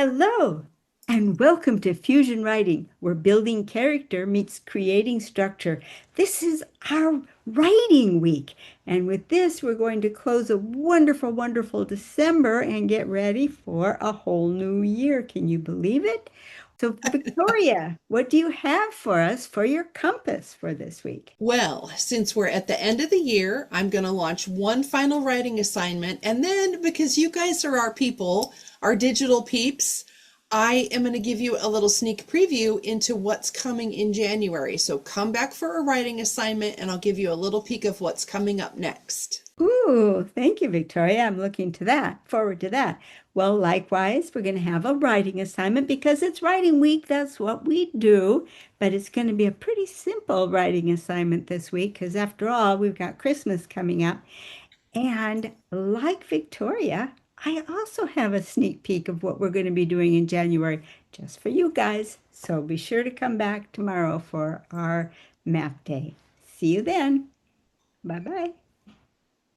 Hello, and welcome to Fusion Writing, where building character meets creating structure. This is our writing week. And with this, we're going to close a wonderful, wonderful December and get ready for a whole new year. Can you believe it? So, Victoria, what do you have for us for your compass for this week? Well, since we're at the end of the year, I'm going to launch one final writing assignment. And then, because you guys are our people, our digital peeps, I am going to give you a little sneak preview into what's coming in January. So come back for a writing assignment and I'll give you a little peek of what's coming up next. Ooh, thank you, Victoria. I'm looking to that, forward to that. Well, likewise, we're going to have a writing assignment because it's writing week. That's what we do. But it's going to be a pretty simple writing assignment this week because, after all, we've got Christmas coming up. And like Victoria, I also have a sneak peek of what we're going to be doing in January just for you guys. So be sure to come back tomorrow for our map day. See you then. Bye bye.